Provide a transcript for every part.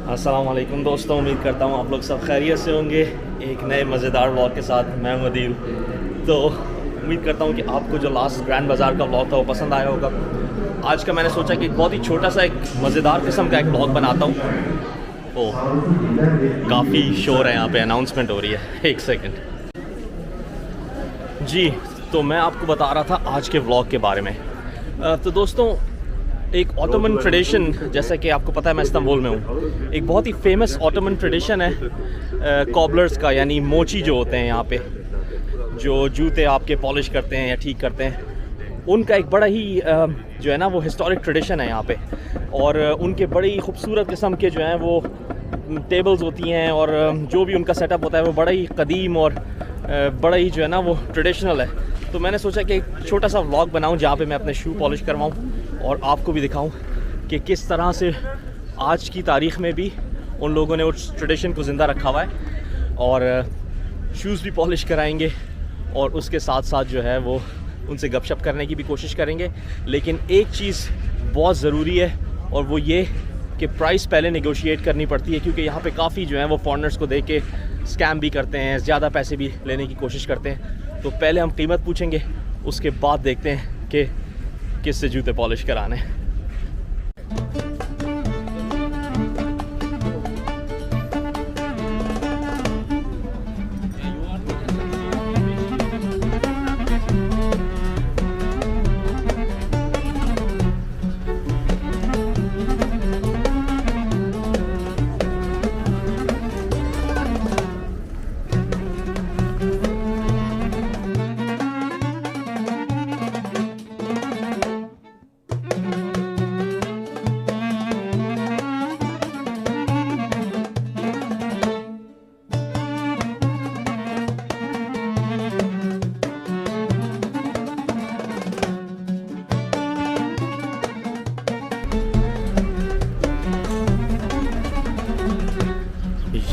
अस्सलाम वालेकुम दोस्तों, उम्मीद करता हूँ आप लोग सब खैरियत से होंगे। एक नए मज़ेदार व्लॉग के साथ मैं हूं अदील। तो उम्मीद करता हूँ कि आपको जो लास्ट ग्रैंड बाज़ार का व्लॉग था वो पसंद आया होगा। आज का मैंने सोचा कि बहुत ही छोटा सा एक मज़ेदार किस्म का एक व्लॉग बनाता हूँ। ओह, काफ़ी शोर है यहाँ पे, अनाउंसमेंट हो रही है, एक सेकेंड जी। तो मैं आपको बता रहा था आज के व्लॉग के बारे में। तो दोस्तों, एक ऑटोमन ट्रेडिशन, जैसा कि आपको पता है मैं इस्तांबुल में हूँ, एक बहुत ही फेमस ऑटोमन ट्रेडिशन है कॉबलर्स का, यानी मोची जो होते हैं यहाँ पे, जो जूते आपके पॉलिश करते हैं या ठीक करते हैं, उनका एक बड़ा ही जो है ना वो हिस्टोरिक ट्रेडिशन है यहाँ पे। और उनके बड़ी ही खूबसूरत किस्म के जो हैं वो टेबल्स होती हैं, और जो भी उनका सेटअप होता है वो बड़ा ही कदीम और बड़ा ही जो है ना वो ट्रेडिशनल है। तो मैंने सोचा कि एक छोटा सा व्लॉग बनाऊं जहाँ पे मैं अपने शू पॉलिश करवाऊं और आपको भी दिखाऊं कि किस तरह से आज की तारीख़ में भी उन लोगों ने उस ट्रेडिशन को ज़िंदा रखा हुआ है। और शूज़ भी पॉलिश कराएंगे और उसके साथ साथ जो है वो उनसे गपशप करने की भी कोशिश करेंगे। लेकिन एक चीज़ बहुत ज़रूरी है, और वो ये कि प्राइस पहले नेगोशिएट करनी पड़ती है, क्योंकि यहाँ पे काफ़ी जो है वो फॉरेनर्स को दे के स्कैम भी करते हैं, ज़्यादा पैसे भी लेने की कोशिश करते हैं। तो पहले हम कीमत पूछेंगे, उसके बाद देखते हैं कि किससे जूते पॉलिश कराने हैं।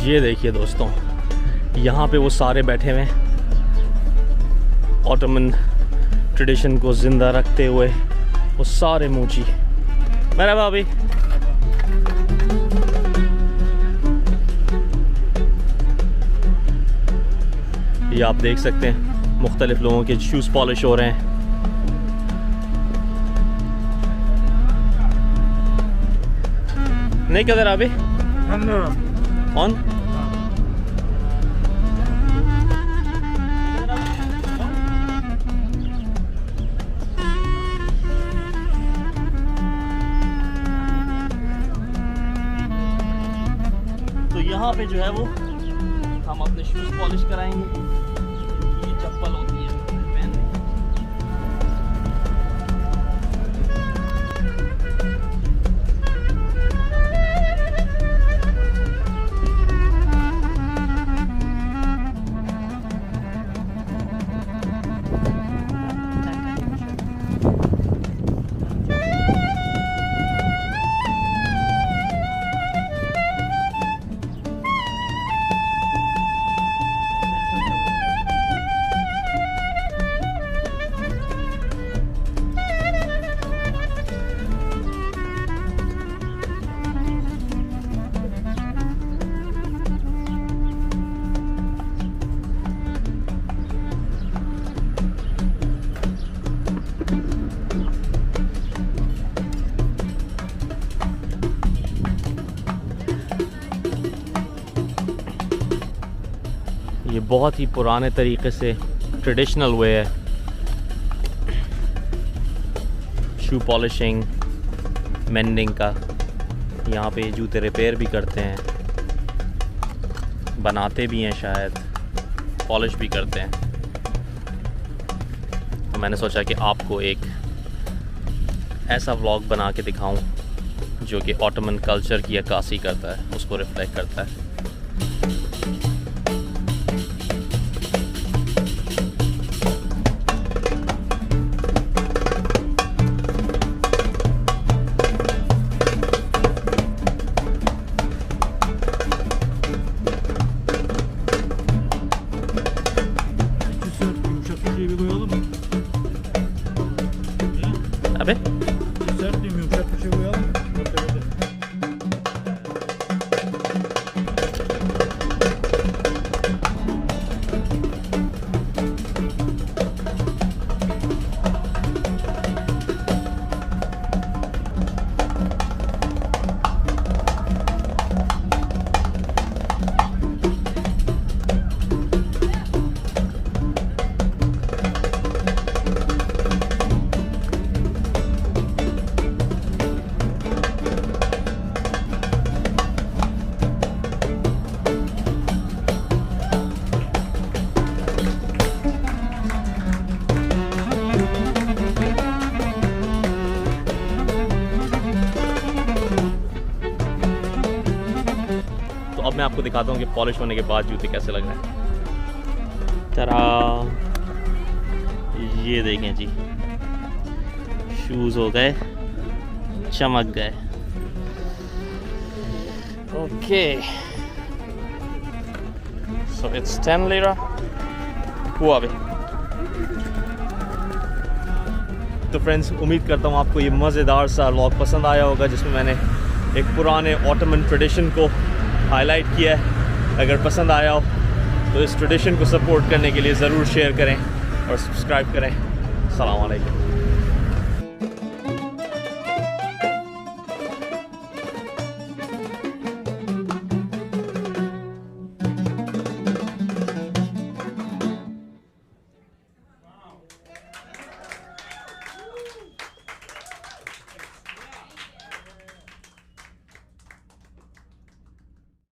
ये देखिए दोस्तों, यहाँ पे वो सारे बैठे हुए हैं ऑटोमन ट्रेडिशन को ज़िंदा रखते हुए, वो सारे मूची। मेरा भाभी, ये आप देख सकते हैं मुख्तलिफ लोगों के शूज़ पॉलिश हो रहे हैं। नहीं किधर अभी ऑन तो यहाँ पे जो है वो हम अपने शूज़ पॉलिश कराएंगे। ये चप्पल होती है पहनने। ये बहुत ही पुराने तरीके से ट्रेडिशनल वे है शू पॉलिशिंग, मेंडिंग का। यहाँ पे जूते रिपेयर भी करते हैं, बनाते भी हैं, शायद पॉलिश भी करते हैं। तो मैंने सोचा कि आपको एक ऐसा व्लॉग बना के दिखाऊं जो कि ऑटोमन कल्चर की अक्कासी करता है, उसको रिफ्लेक्ट करता है। Abi? Sert diyeyim, yumuşak bir şey koyalım mı? अब मैं आपको दिखाता हूँ कि पॉलिश होने के बाद जूते कैसे लग रहे हैं। तरा ये देखें जी, शूज़ हो गए, चमक गए। ओके, सो इट्स 10 lira हुआ भी। तो फ्रेंड्स, उम्मीद करता हूँ आपको ये मज़ेदार सा व्लॉग पसंद आया होगा, जिसमें मैंने एक पुराने ऑटोमन ट्रेडिशन को हाईलाइट किया है। अगर पसंद आया हो तो इस ट्रेडिशन को सपोर्ट करने के लिए ज़रूर शेयर करें और सब्सक्राइब करें। अस्सलाम वालेकुम।